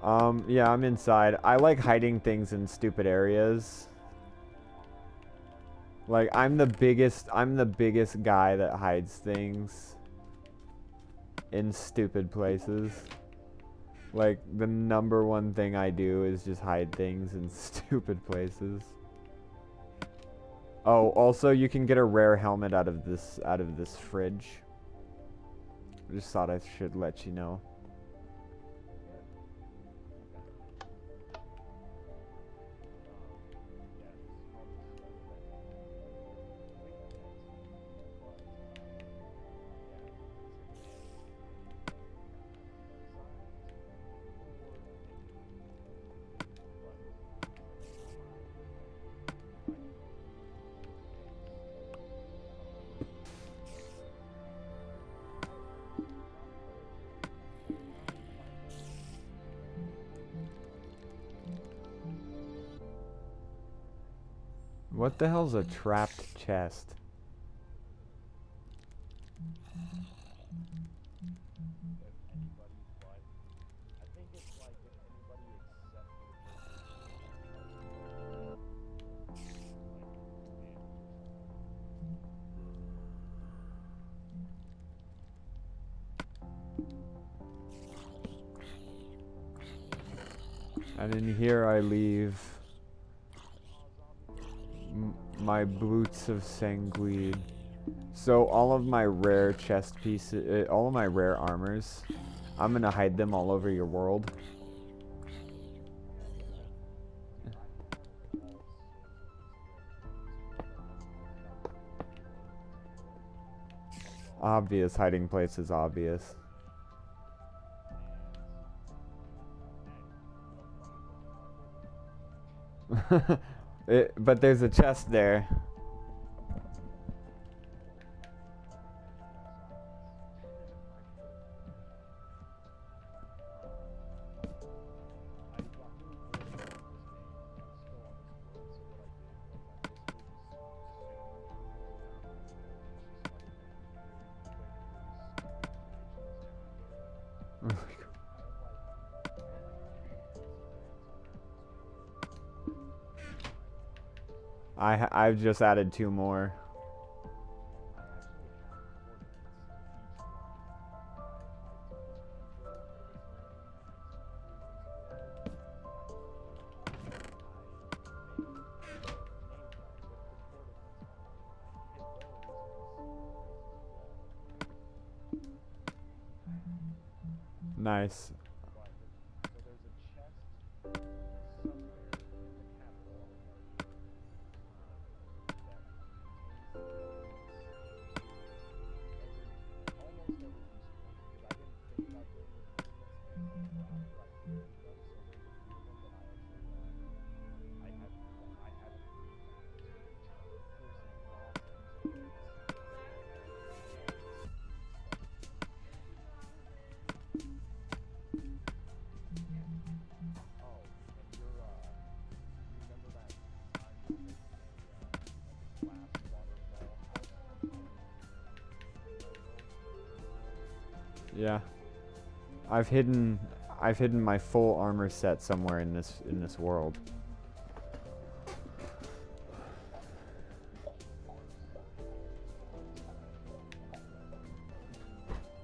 Yeah, I'm inside. I like hiding things in stupid areas. Like, I'm the biggest guy that hides things in stupid places. Like, the number one thing I do is just hide things in stupid places. Oh, also you can get a rare helmet out of this fridge. I just thought I should let you know. What the hell's a trapped chest? And in here I leave my boots of sanguine. So all of my rare chest pieces, all of my rare armors, I'm gonna hide them all over your world. Obvious hiding place is obvious. But there's a chest there. I've just added 2 more. Nice. Yeah. I've hidden my full armor set somewhere in this world.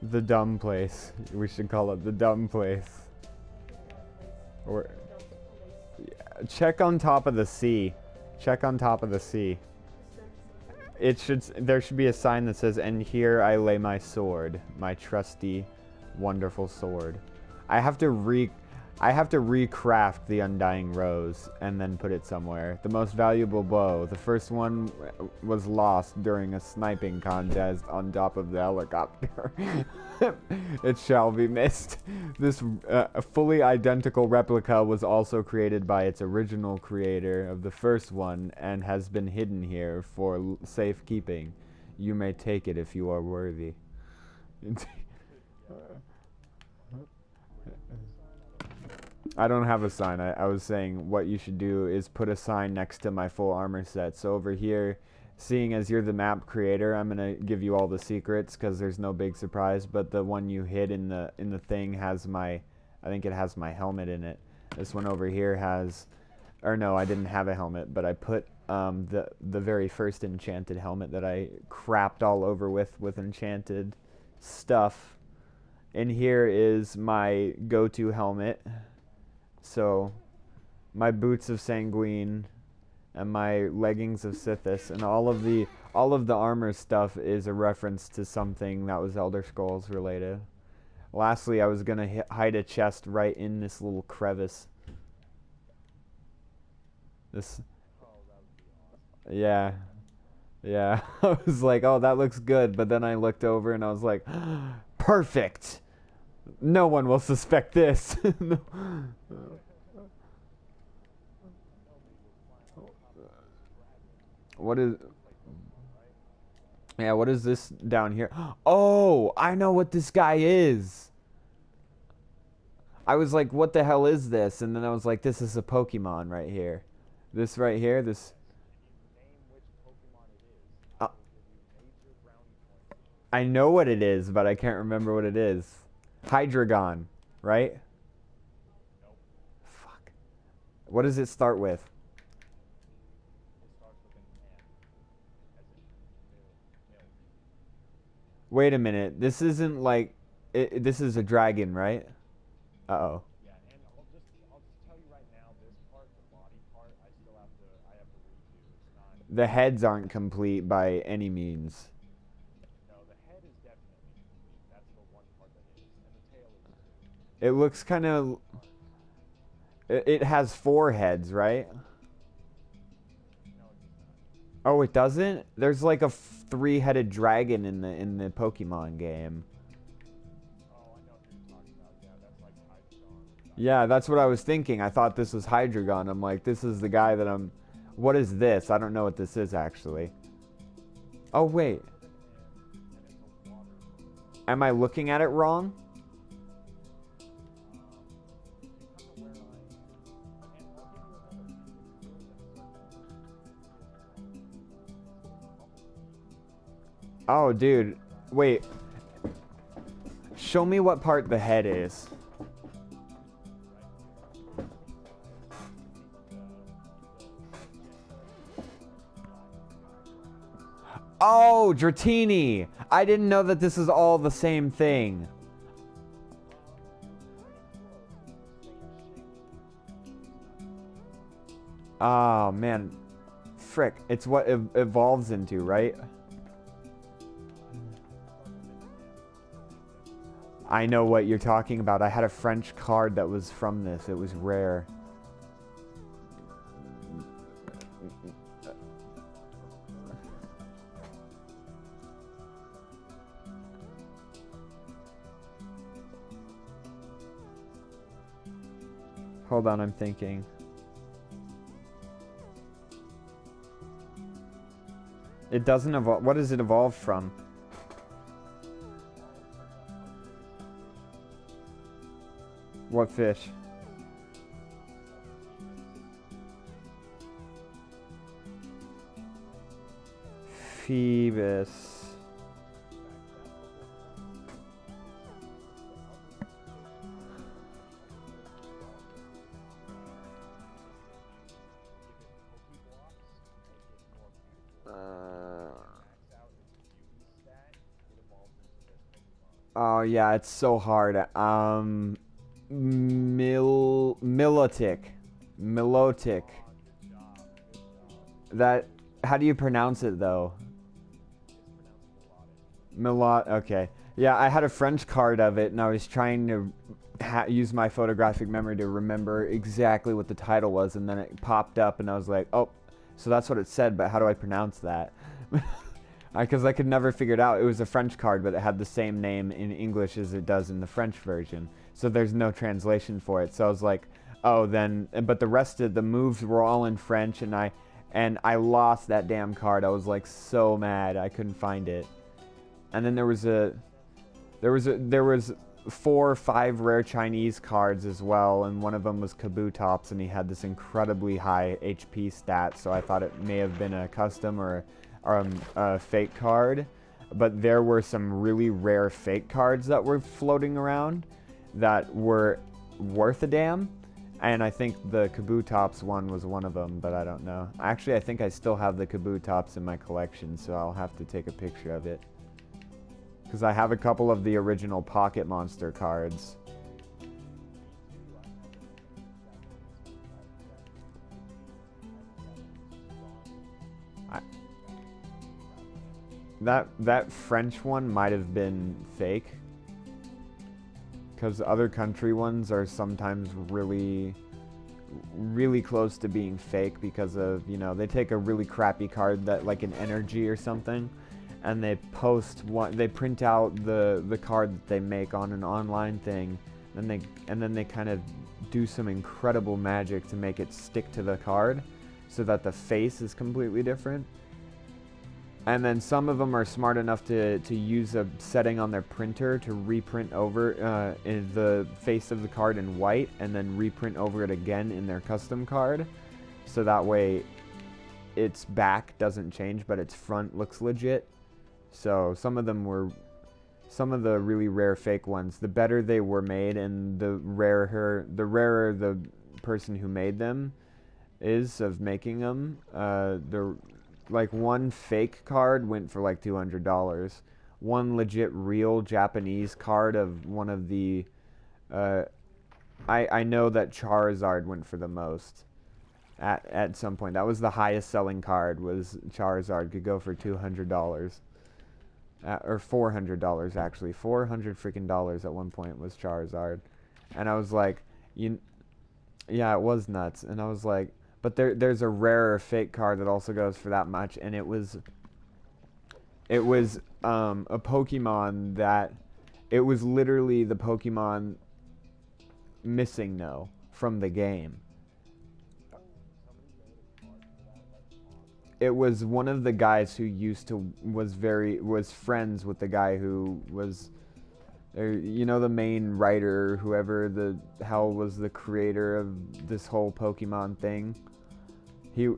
The dumb place. We should call it the dumb place. Or yeah, check on top of the sea. Check on top of the sea. There should be a sign that says, "And here I lay my sword, my trusty, wonderful sword." I have to recraft the Undying Rose and then put it somewhere. The most valuable bow. The first one was lost during a sniping contest on top of the helicopter. It shall be missed. This fully identical replica was also created by its original creator of the first one and has been hidden here for safekeeping. You may take it if you are worthy. I don't have a sign. I was saying what you should do is put a sign next to my full armor set. So over here, seeing as you're the map creator, I'm gonna give you all the secrets because there's no big surprise. But the one you hid in the thing has my I think it has my helmet in it. This one over here has, or no, I didn't have a helmet, but I put the very first enchanted helmet that I crapped all over with enchanted stuff. And here is my go-to helmet. So my boots of Sanguine and my leggings of Sithis, and all of the armor stuff is a reference to something that was Elder Scrolls related. Lastly, I was gonna hide a chest right in this little crevice. This, yeah, yeah. I was like, oh, that looks good, but then I looked over and I was like, perfect. No one will suspect this. What is? Yeah, what is this down here? Oh, I know what this guy is. I was like, what the hell is this? And then I was like, this is a Pokemon right here. This right here, this. I know what it is, but I can't remember what it is. Hydreigon, right? Fuck. What does it start with? Wait a minute. This isn't like... this is a dragon, right? Uh-oh. Yeah, and I'll just tell you right now, this part, the body part, I have to redo. It's not. The heads aren't complete by any means. No, the head is definitely complete. That's the one part that is, and the tail is too. It looks kind of... It has 4 heads, right? No, it does not. Oh, it doesn't? There's like a 3-headed dragon in the Pokemon game. Oh, I know who you're talking about. Yeah, that's like Hydreigon. Yeah, that's what I was thinking. I thought this was Hydreigon. I'm like, this is the guy that I'm... What is this? I don't know what this is, actually. Oh, wait. Am I looking at it wrong? Oh, dude. Wait. Show me what part the head is. Oh, Dratini! I didn't know that this is all the same thing. Oh, man. Frick. It's what it evolves into, right? I know what you're talking about. I had a French card that was from this. It was rare. Hold on, I'm thinking. It doesn't evolve. What does it evolve from? What fish? Phoebus. Oh yeah, it's so hard. Milotic. That, how do you pronounce it though? Okay. Yeah, I had a French card of it and I was trying to use my photographic memory to remember exactly what the title was, and then it popped up and I was like, oh, so that's what it said, but how do I pronounce that? Because I could never figure it out. It was a French card, but it had the same name in English as it does in the French version. So there's no translation for it. So I was like, oh, then... But the rest of the moves were all in French, and I lost that damn card. I was like so mad. I couldn't find it. And then there was 4 or 5 rare Chinese cards as well, and one of them was Kabutops, and he had this incredibly high HP stat. So I thought it may have been a custom or a fake card, but there were some really rare fake cards that were floating around that were worth a damn. And I think the Kabutops one was one of them, but I don't know. Actually, I think I still have the Kabutops in my collection, so I'll have to take a picture of it. Because I have a couple of the original Pocket Monster cards. That French one might have been fake. Because other country ones are sometimes really close to being fake because of, you know, they take a really crappy card that, like an energy or something, and they print out the card that they make on an online thing, and then they kind of do some incredible magic to make it stick to the card so that the face is completely different. And then some of them are smart enough to use a setting on their printer to reprint over in the face of the card in white and then reprint over it again in their custom card. So that way its back doesn't change, but its front looks legit. So some of the really rare fake ones, the better they were made and the rarer the person who made them is of making them, like one fake card went for like $200. One legit real Japanese card of one of the I know that Charizard went for the most at some point. That was the highest selling card, was Charizard, could go for $200. Or $400 actually. $400 freaking dollars at one point was Charizard. And I was like, yeah, it was nuts. And I was like, but there's a rarer fake card that also goes for that much, and it was a Pokemon that, it was literally the Pokemon Missing No from the game. It was one of the guys who was friends with the guy who was, you know, the main writer, whoever the hell was the creator of this whole Pokemon thing. He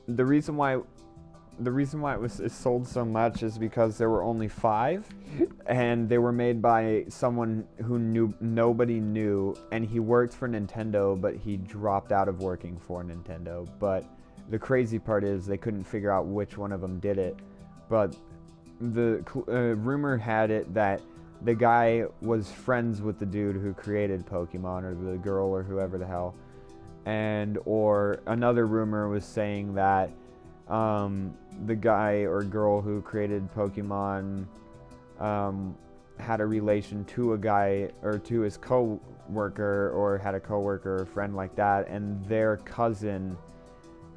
the reason why it sold so much is because there were only 5, and they were made by someone who nobody knew, and he worked for Nintendo, but he dropped out of working for Nintendo. But the crazy part is they couldn't figure out which one of them did it. But the rumor had it that the guy was friends with the dude who created Pokemon, or the girl, or whoever the hell. Or another rumor was saying that the guy or girl who created Pokemon had a relation to a guy, or to his co-worker, or had a co-worker or friend like that, and their cousin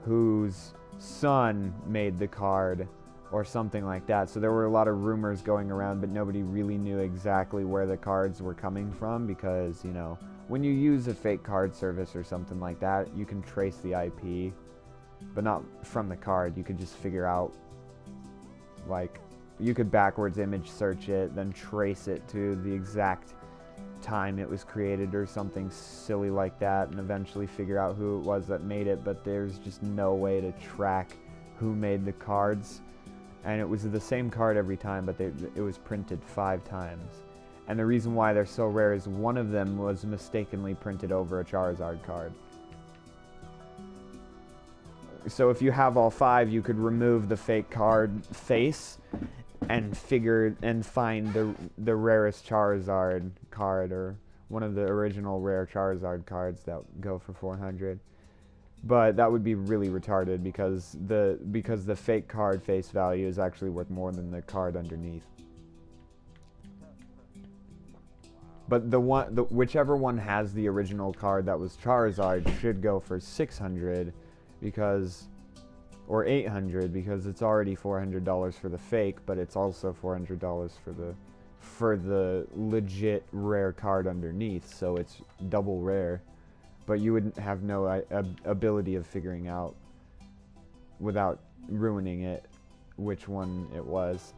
whose son made the card, or something like that. So there were a lot of rumors going around, but nobody really knew exactly where the cards were coming from, because, you know, when you use a fake card service or something like that, you can trace the IP, but not from the card. You could just figure out, like, you could backwards image search it, then trace it to the exact time it was created or something silly like that, and eventually figure out who it was that made it. But there's just no way to track who made the cards. And it was the same card every time, but it was printed 5 times. And the reason why they're so rare is one of them was mistakenly printed over a Charizard card. So if you have all 5, you could remove the fake card face and find the rarest Charizard card, or one of the original rare Charizard cards that go for 400. But that would be really retarded, because the fake card face value is actually worth more than the card underneath. But whichever one has the original card that was Charizard should go for 600, or 800, because it's already $400 for the fake, but it's also $400 for the legit rare card underneath. So it's double rare. But you wouldn't have no ability of figuring out, without ruining it, which one it was.